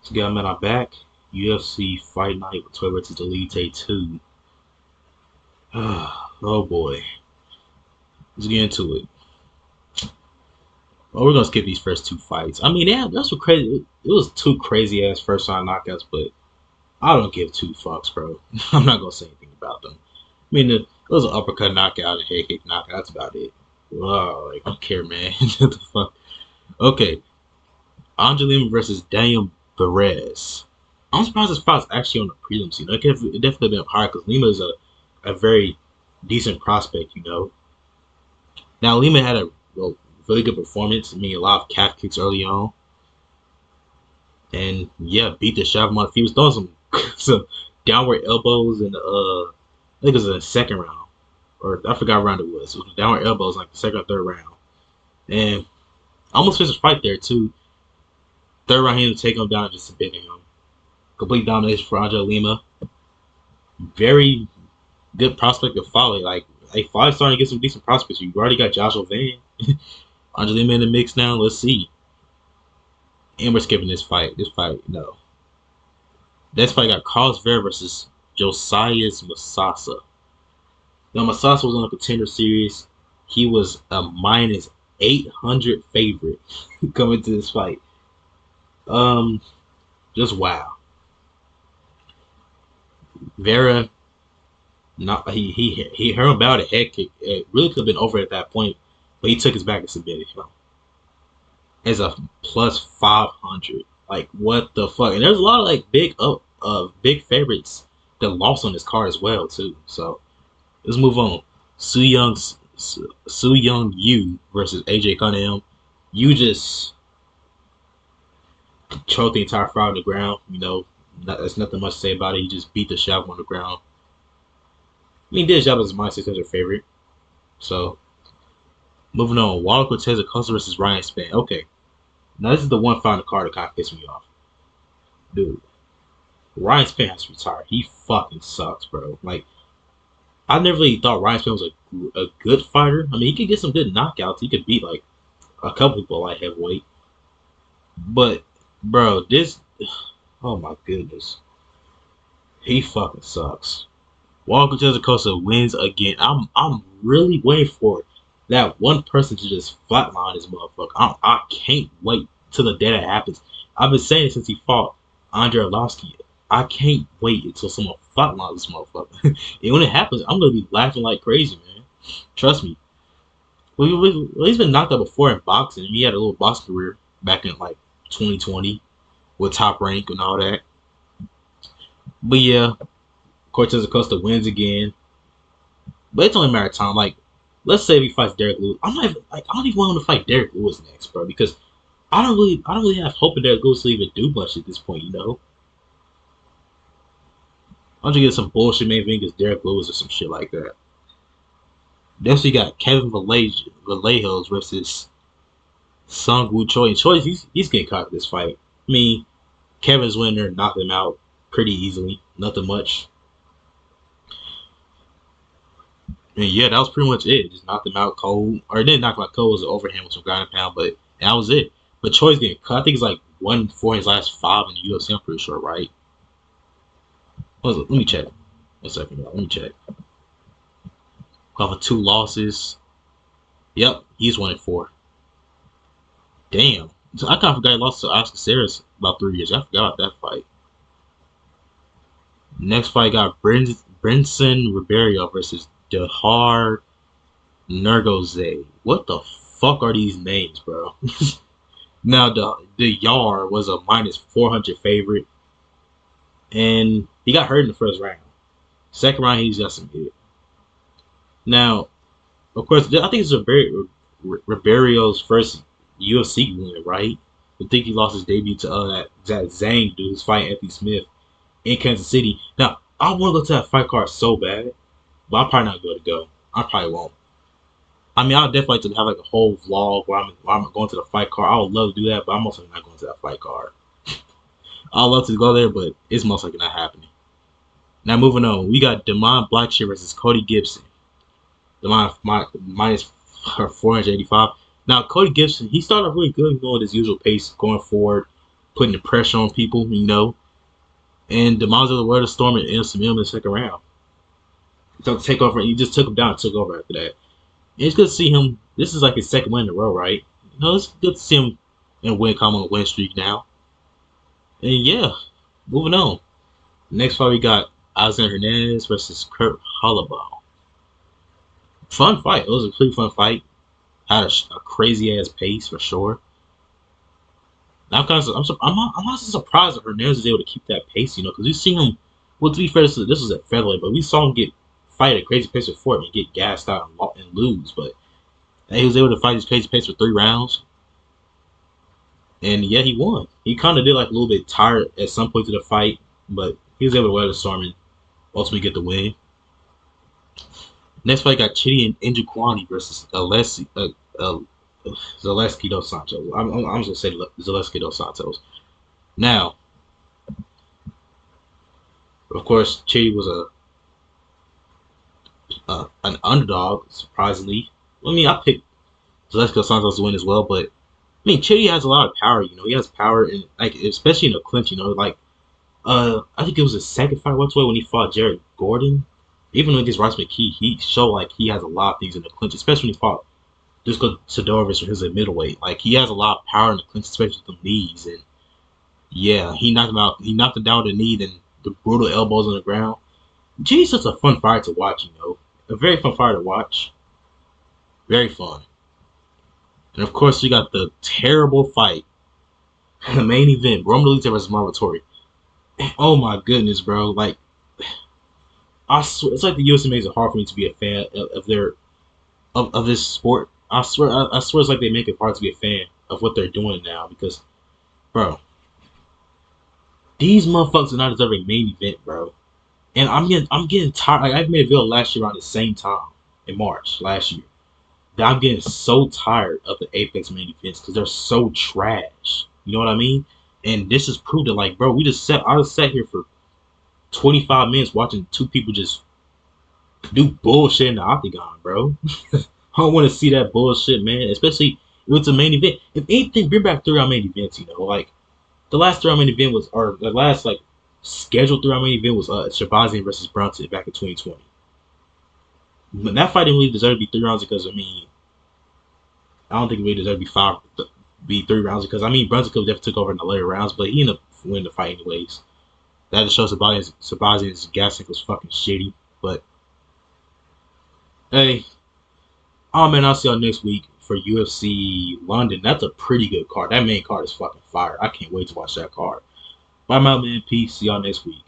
So yeah, man, I'm back. UFC Fight Night with Toy vs. Dolidze 2. Oh boy. Let's get into it. Well, we're gonna skip these first two fights. I mean, yeah, that's what crazy. It was two crazy ass first round knockouts, but I don't give two fucks, bro. I'm not gonna say anything about them. I mean, it was an uppercut knockout and head kick knockout. That's about it. Wow, like I don't care, man. What the fuck? Okay, Angelina versus Daniel Perez. I'm surprised this fight's actually on the prelim scene. It definitely been higher because Lima is a very decent prospect, you know. Now Lima had a really good performance. I mean, a lot of calf kicks early on, and yeah, beat the shit out of him. He was throwing some downward elbows in the I think it was in the second round, or I forgot what round it was. It was downward elbows like the second or third round, and I almost finished the fight there too. Third round, he had to take him down and just submitting him. Complete domination for Andre Lima. Very good prospect to follow. Like Fly's starting to get some decent prospects. You already got Joshua Van, Andre Lima in the mix now. Let's see. And we're skipping this fight. This fight, no. This fight got Carlos Vera versus Josias Masasa. Now Masasa was on the contender series. He was a minus 800 favorite coming to this fight. Just wow. Vera, not he heard about a head kick. It really could have been over at that point, but he took his back and submitted him as a plus 500. Like what the fuck? And there's a lot of like big favorites that lost on this card as well too. So let's move on. Su Young Yu versus AJ Cunningham. You just choked the entire fight on the ground. You know, there's nothing much to say about it. He just beat the shit on the ground. I mean, did job as my 600 favorite. So moving on. Walter Cortez Acosta versus Ryan Spann. Okay, now this is the one fight on the card that kind of pissed me off, dude. Ryan Spann has to retire. He fucking sucks, bro. Like I never really thought Ryan Spann was a good fighter. I mean, he could get some good knockouts. He could beat like a couple people like heavyweight. But bro, this oh my goodness, he fucking sucks. Walker Cortez Acosta wins again. I'm really waiting for that one person to just flatline this motherfucker. I can't wait till the day that happens. I've been saying it since he fought Andre Arlovsky. I can't wait until someone flatlines this motherfucker. And when it happens, I'm gonna be laughing like crazy, man. Trust me. He's been knocked out before in boxing. He had a little boxing career back in like 2020 with Top Rank and all that. But yeah, Cortez Acosta wins again. But it's only a matter of time. Like, let's say if he fights Derek Lewis. I'm not even like I don't even want him to fight Derek Lewis next, bro, because I don't really have hope in Derek Lewis to even do much at this point, you know? I'm just get some bullshit main event against Derek Lewis or some shit like that. Next we got Kevin Vallejo versus Sung Woo Choi. And Choi, he's getting caught in this fight. I mean, Kevin's winner knocked him out pretty easily. Nothing much. And yeah, that was pretty much it. Just knocked him out cold. Or it didn't knock him out cold. It was an overhand with some ground and pound, but that was it. But Choi's getting cut. I think it's like 1-4 in his last 5 in the UFC. I'm pretty sure, right? Let me check. 1 second, y'all. Let me check. Off of 2 losses. Yep, he's 1-4. Damn. So I kind of forgot he lost to Oscar Saris about 3 years. I forgot about that fight. Next fight got Brinson Ribeiro versus Dehar Nergoze. What the fuck are these names, bro? Now the Yar was a minus 400 favorite, and he got hurt in the first round. Second round, he's got some hit. Now, of course, I think it's Ribeiro's first UFC win, right? I think he lost his debut to that Zhang dude who's fighting Anthony Smith in Kansas City. Now, I want to go to that fight card so bad, but I'm probably not going to go. I probably won't. I mean, I'd definitely like to have like a whole vlog where I'm going to the fight card. I would love to do that, but I'm also not going to that fight card. I'd love to go there, but it's most likely not happening. Now, moving on, we got Damon Blackshear versus Cody Gibson. Damon minus 485. Now, Cody Gibson, he started off really good going his usual pace going forward. putting the pressure on people, And DeMonzo Word Storm and Anderson Mill in the second round. So take over. He just took him down and took over after that. And it's good to see him. This is like his second win in a row, right? It's good to see him and come on a win streak now. And yeah, moving on. Next fight we got Alexander Hernandez versus Kurt Holloway. Fun fight. It was a pretty fun fight. Had a crazy ass pace for sure. I'm honestly surprised that Hernandez was able to keep that pace, because we see him. Well, to be fair, this was at featherweight, but we saw him fight at a crazy pace before and get gassed out and lose. But he was able to fight his crazy pace for 3 rounds, and yeah, he won. He kind of did like a little bit tired at some point of the fight, but he was able to weather the storm and ultimately get the win. Next fight got Chidi and Njokuani versus Zaleski dos Santos. I'm just gonna say Zaleski dos Santos. Now, of course, Chidi was an underdog, surprisingly. I picked Zaleski dos Santos to win as well, but Chidi has a lot of power. He has power, and especially in a clinch. I think it was his second fight welterweight when he fought Jared Gordon. Even against Ross McKee, he showed like he has a lot of things in the clinch, especially when he fought Dusko Sidorovich when he was at middleweight. Like, he has a lot of power in the clinch, especially with the knees. And yeah, he knocked him out. He knocked him down with the knee and the brutal elbows on the ground. Geez, such a fun fight to watch, A very fun fight to watch. Very fun. And of course, we got the terrible fight. The main event, Dolidze versus Vettori. Oh my goodness, bro. Like, I swear, it's like the UFC makes it hard for me to be a fan of this sport. I swear it's like they make it hard to be a fan of what they're doing now because, bro, these motherfuckers are not deserving main event, bro. And I'm getting tired. Like, I made a video last year around the same time in March last year. That I'm getting so tired of the Apex main events because they're so trash. You know what I mean? And this has proved it. Like, bro, I just sat here for 25 minutes watching 2 people just do bullshit in the octagon, bro. I don't want to see that bullshit, man. Especially if it's a main event. If anything, bring back 3-round main events. Like the last 3-round main event was, or the last scheduled 3-round main event was Shabazian versus Brunson back in 2020. But that fight didn't really deserve to be 3 rounds because I don't think it really deserved to be 3 rounds because Brunson could have definitely took over in the later rounds, but he ended up winning the fight anyways. That just shows Shabazian's gassing was fucking shitty. But hey, oh man, I'll see y'all next week for UFC London. That's a pretty good card. That main card is fucking fire. I can't wait to watch that card. Bye, my man. Peace. See y'all next week.